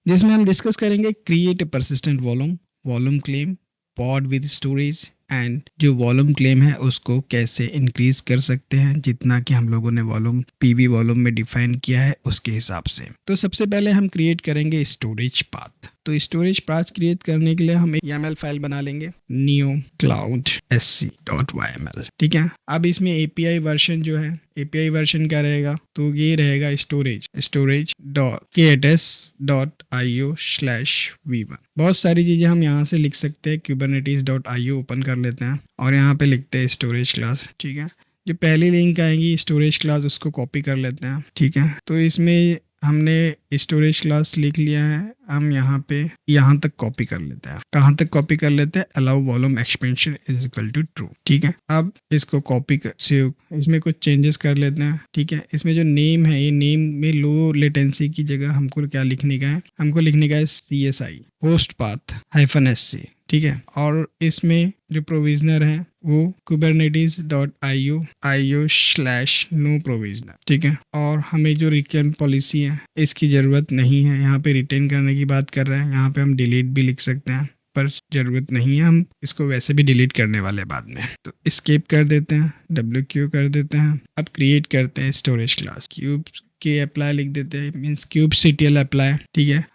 जिसमें हम डिस्कस करेंगे create persistent volume, volume claim, pod with storage and जो वॉल्यूम क्लेम है उसको कैसे इंक्रीज कर सकते हैं जितना कि हम लोगों ने वॉल्यूम पीवी वॉल्यूम में डिफाइन किया है उसके हिसाब से। तो सबसे पहले हम क्रिएट करेंगे स्टोरेज पाथ। तो स्टोरेज पाथ क्रिएट करने के लिए हम एक YAML फाइल बना लेंगे, neo cloud sc.yml। ठीक है, अब इसमें API वर्जन जो है, API वर्जन क्या रहेगा, तो ये रहेगा storage.kts.io/v1। बहुत सारी चीज़ें हम यहाँ से लिख सकते हैं, kubernetes.io ओपन कर लेते हैं और यहाँ पे लिखते हैं स्टोरेज क्लास। ठीक है, जो पहली लिंक आएगी स्टोरेज क्लास उसको कॉपी कर लेते हैं। ठीक है, तो इसमें हमने स्टोरेज क्लास लिख लिया है, हम यहाँ पे यहाँ तक कॉपी कर लेते हैं। कहाँ तक कॉपी कर लेते हैं, allow volume expansion is equal to true. ठीक है, अब इसको कॉपी सेव, इसमें कुछ चेंजेस कर लेते हैं। ठीक है, इसमें जो नेम है, ये नेम में लो लेटेंसी की जगह हमको क्या लिखने का है, हमको लिखने का है CSI होस्ट पाथ -SC। ठीक है, और इसमें जो प्रोविजनर है वो kubernetes.io/no provisioner। ठीक है, और हमें जो रिक्लेम पॉलिसी है इसकी ज़रूरत नहीं है, यहाँ पे रिटेन करने की बात कर रहे हैं। यहाँ पे हम डिलीट भी लिख सकते हैं पर ज़रूरत नहीं है, हम इसको वैसे भी डिलीट करने वाले बाद में। तो स्केप कर देते हैं, WQ कर देते हैं। अब क्रिएट करते हैं स्टोरेज क्लास, क्यूब के अप्लाई लिख देते हैं, मीन्स kubectl अप्लाई। ठीक है,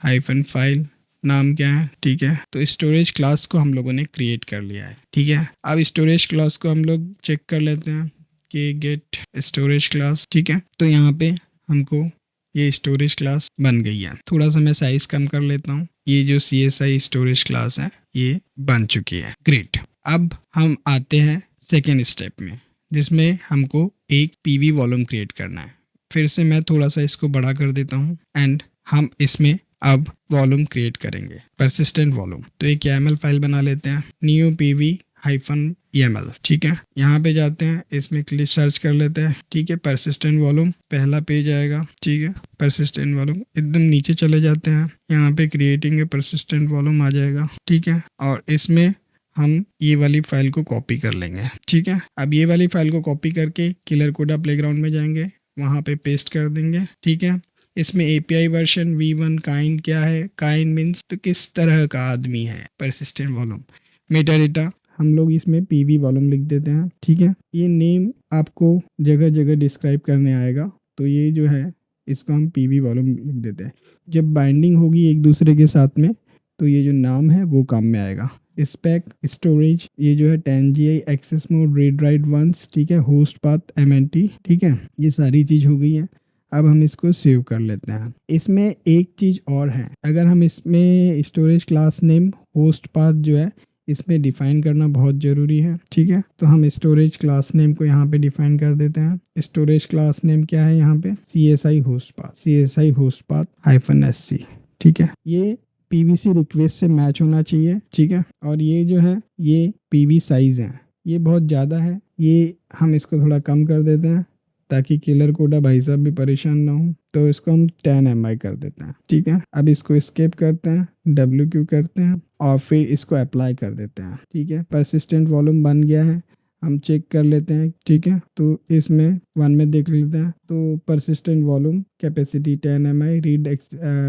-फाइल नाम क्या है। ठीक है, तो स्टोरेज क्लास को हम लोगों ने क्रिएट कर लिया है। ठीक है, अब स्टोरेज क्लास को हम लोग चेक कर लेते हैं कि गेट स्टोरेज क्लास। ठीक है, तो यहाँ पे हमको ये स्टोरेज क्लास बन गई है। थोड़ा सा मैं साइज कम कर लेता हूँ। ये जो CSI स्टोरेज क्लास है ये बन चुकी है। ग्रेट, अब हम आते हैं सेकेंड स्टेप में जिसमें हमको एक PV वॉल्यूम क्रिएट करना है। फिर से मैं थोड़ा सा इसको बड़ा कर देता हूँ एंड हम इसमें अब वॉल्यूम क्रिएट करेंगे, परसिस्टेंट वॉल्यूम। तो एक YAML फाइल बना लेते हैं, neo pv-yaml। ठीक है, यहाँ पे जाते हैं, इसमें क्लिक सर्च कर लेते हैं। ठीक है, परसिस्टेंट वॉल्यूम पहला पेज आएगा। ठीक है, परसिस्टेंट वॉल्यूम एकदम नीचे चले जाते हैं, यहाँ पे क्रिएटिंग ए परसिस्टेंट वॉल्यूम आ जाएगा। ठीक है, और इसमें हम ये वाली फाइल को कॉपी कर लेंगे। ठीक है, अब ये वाली फाइल को कॉपी करके किलर कोडा प्लेग्राउंड में जाएंगे, वहाँ पे पेस्ट कर देंगे। ठीक है, इसमें API वर्जन V1, काइंड क्या है, काइंड मीन्स तो किस तरह का आदमी है, परसिस्टेंट वॉल्यूम, मेटा डेटा हम लोग इसमें PV वॉल्यूम लिख देते हैं। ठीक है, ये नेम आपको जगह जगह डिस्क्राइब करने आएगा, तो ये जो है इसको हम PV वॉल्यूम लिख देते हैं। जब बाइंडिंग होगी एक दूसरे के साथ में तो ये जो नाम है वो काम में आएगा। स्पेक स्टोरेज ये जो है 10GI access mode read write once. ठीक है, होस्ट पाथ MNT। ठीक है, ये सारी चीज़ हो गई है। अब हम इसको सेव कर लेते हैं। इसमें एक चीज़ और है, अगर हम इसमें storage class name host path जो है इसमें डिफाइन करना बहुत ज़रूरी है। ठीक है, तो हम स्टोरेज क्लास नेम को यहाँ पे डिफाइन कर देते हैं। स्टोरेज क्लास नेम क्या है यहाँ पे, CSI होस्ट पाथ -SC। ठीक है, ये PVC रिक्वेस्ट से मैच होना चाहिए। ठीक है, और ये जो है ये PV साइज है, ये बहुत ज़्यादा है, ये हम इसको थोड़ा कम कर देते हैं ताकि किलर कोडा भाई साहब भी परेशान ना हो। तो इसको हम 10 MI कर देते हैं। ठीक है, अब इसको स्केप करते हैं, WQ करते हैं और फिर इसको अप्लाई कर देते हैं। ठीक है, परसिस्टेंट वॉल्यूम बन गया है, हम चेक कर लेते हैं। ठीक है, तो इसमें 1 में देख लेते हैं, तो persistent volume capacity 10 MI,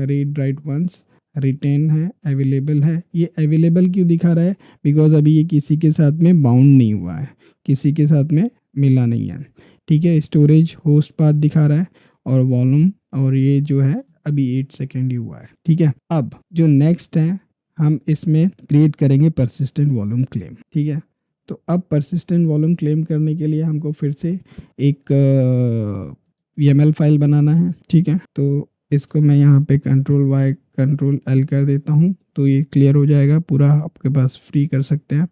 read write once, retain है, अवेलेबल है। ये अवेलेबल क्यों दिखा रहा है, बिकॉज अभी ये किसी के साथ में बाउंड नहीं हुआ है, किसी के साथ में मिला नहीं है। ठीक है, स्टोरेज होस्ट पाथ दिखा रहा है और वॉल्यूम, और ये जो है अभी 8 सेकेंड ही हुआ है। ठीक है, अब जो नेक्स्ट है हम इसमें क्रिएट करेंगे परसिस्टेंट वॉल्यूम क्लेम। ठीक है, तो अब परसिस्टेंट वॉल्यूम क्लेम करने के लिए हमको फिर से एक YAML फाइल बनाना है। ठीक है, तो इसको मैं यहाँ पे Ctrl+Y Ctrl+L कर देता हूँ, तो ये क्लियर हो जाएगा, पूरा आपके पास फ्री कर सकते हैं।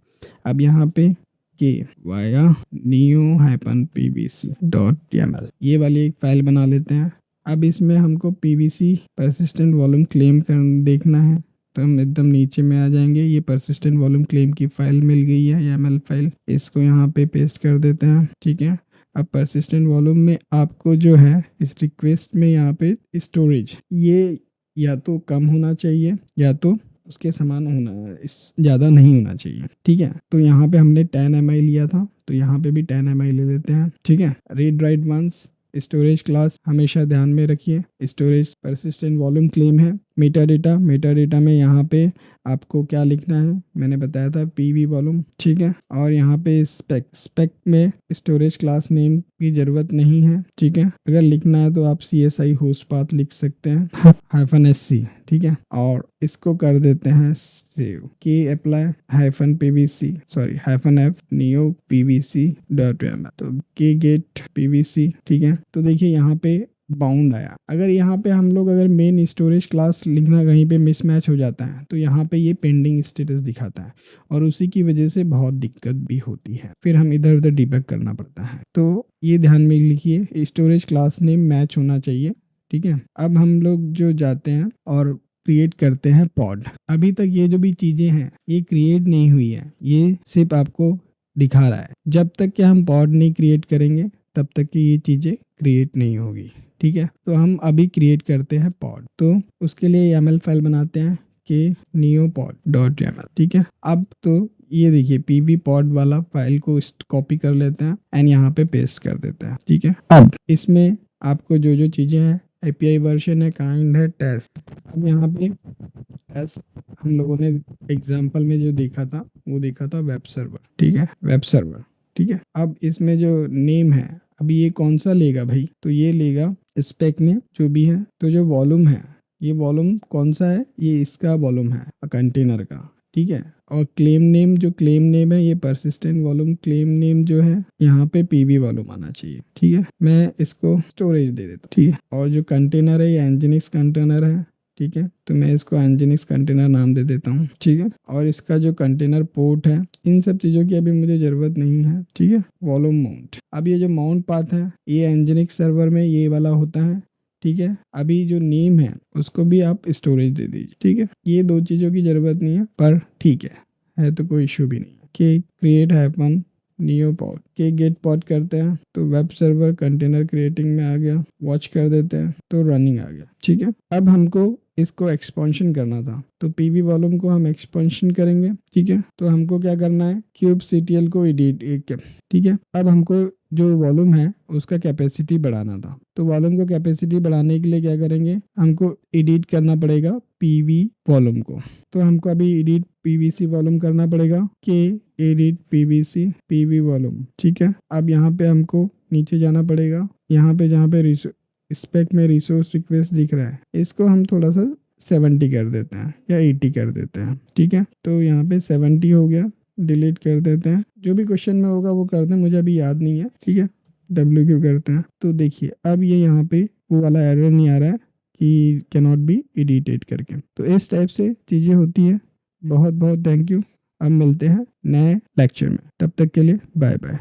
अब यहाँ पे कि वाया neo-pvc.yaml ये वाली एक फाइल बना लेते हैं। अब इसमें हमको PVC परसिस्टेंट वॉल्यूम क्लेम कर देखना है, तो हम एकदम नीचे में आ जाएंगे, ये परसिस्टेंट वॉल्यूम क्लेम की फाइल मिल गई है, YAML फाइल, इसको यहाँ पे पेस्ट कर देते हैं। ठीक है, अब परसिस्टेंट वॉल्यूम में आपको जो है इस रिक्वेस्ट में यहाँ पे स्टोरेज ये या तो कम होना चाहिए या तो उसके समान होना, इस ज़्यादा नहीं होना चाहिए। ठीक है, तो यहाँ पे हमने 10 MI लिया था, तो यहाँ पे भी 10 MI ले लेते हैं। ठीक है, read write once storage class हमेशा ध्यान में रखिए, स्टोरेज परसिस्टेंट वॉल्यूम क्लेम है, मेटा डेटा में यहाँ पे आपको क्या लिखना है, मैंने बताया था पीवी वॉल्यूम, ठीक है। और यहाँ पे स्पेक में स्टोरेज क्लास नेम की ज़रूरत नहीं है, ठीक है। अगर लिखना है तो आप CSI होस्ट पाथ लिख सकते हैं -SC, ठीक है। और इसको कर देते हैं सेव की अप्लाई -f neo pvc.yml, तो की गेट pvc, ठीक है। तो देखिए यहाँ पे बाउंड आया। अगर यहाँ पे हम लोग अगर मेन स्टोरेज क्लास लिखना कहीं पे मिसमैच हो जाता है तो यहाँ पे ये पेंडिंग स्टेटस दिखाता है और उसी की वजह से बहुत दिक्कत भी होती है, फिर हम इधर उधर डिबग करना पड़ता है। तो ये ध्यान में लिखिए, स्टोरेज क्लास नेम मैच होना चाहिए, ठीक है। अब हम लोग जो जाते हैं और क्रिएट करते हैं पॉड। अभी तक ये जो भी चीज़ें हैं ये क्रिएट नहीं हुई है, ये सिर्फ आपको दिखा रहा है। जब तक कि हम पॉड नहीं क्रिएट करेंगे तब तक कि ये चीज़ें क्रिएट नहीं होगी, ठीक है। तो हम अभी क्रिएट करते हैं पॉड, तो उसके लिए YAML फाइल बनाते हैं कि neopod.yaml, ठीक है। अब तो ये देखिए pv pod वाला फाइल को कॉपी कर लेते हैं एंड यहाँ पे पेस्ट कर देते हैं, ठीक है। अब इसमें आपको जो जो चीज़ें हैं, API वर्जन है, काइंड है, टेस्ट। अब यहाँ पे हम लोगों ने एग्जाम्पल में जो देखा था वो देखा था वेब सर्वर, ठीक है, वेब सर्वर, ठीक है। अब इसमें जो नेम है, अभी ये कौन सा लेगा भाई, तो ये लेगा स्पेक में जो भी है। तो जो वॉल्यूम है, ये वॉल्यूम कौन सा है, ये इसका वॉल्यूम है कंटेनर का, ठीक है। और क्लेम नेम, जो क्लेम नेम है ये परसिस्टेंट वॉल्यूम क्लेम नेम जो है यहाँ पे पीवी वॉल्यूम आना चाहिए, ठीक है। मैं इसको स्टोरेज दे देता हूँ, ठीक है। और जो कंटेनर है ये एनजिनिक्स कंटेनर है, ठीक है। तो मैं इसको एनजिनिक्स कंटेनर नाम दे देता हूँ, ठीक है। और इसका जो कंटेनर पोर्ट है, इन सब चीज़ों की अभी मुझे ज़रूरत नहीं है, ठीक है। वॉल्यूम माउंट, अब ये जो माउंट पाथ है ये एनजिनिक्स सर्वर में ये वाला होता है, ठीक है। अभी जो नेम है उसको भी आप स्टोरेज दे दीजिए, ठीक है। ये दो चीज़ों की ज़रूरत नहीं है पर ठीक है तो कोई इशू भी नहीं है। कि क्रिएट हैपन neopod के गेट पॉड करते हैं तो वेब सर्वर कंटेनर क्रिएटिंग में आ गया, वॉच कर देते हैं तो रनिंग आ गया, ठीक है। अब हमको इसको एक्सपेंशन करना था तो पीवी वॉल्यूम को हम एक्सपेंशन करेंगे, ठीक है। तो हमको क्या करना है, kubectl को एडिट, ठीक है। अब हमको जो वॉल्यूम है उसका कैपेसिटी बढ़ाना था, तो वॉल्यूम को कैपेसिटी बढ़ाने के लिए क्या करेंगे, हमको एडिट करना पड़ेगा पीवी वॉल्यूम को। तो हमको अभी एडिट पीवीसी वॉल्यूम करना पड़ेगा कि एडिट पीवीसी पीवी वॉल्यूम, ठीक है। अब यहाँ पे हमको नीचे जाना पड़ेगा, यहाँ पे जहाँ पे स्पेक में रिसोर्स रिक्वेस्ट दिख रहा है इसको हम थोड़ा सा 70 कर देते हैं या 80 कर देते हैं, ठीक है। तो यहाँ पे 70 हो गया, डिलीट कर देते हैं। जो भी क्वेश्चन में होगा वो कर दें, मुझे अभी याद नहीं है, ठीक है। WQ करते हैं तो देखिए अब ये यहाँ पे वो वाला एरर नहीं आ रहा है कि कैनॉट बी एडिटेड करके। तो इस टाइप से चीज़ें होती है। बहुत बहुत थैंक यू। अब मिलते हैं नए लेक्चर में, तब तक के लिए बाय बाय।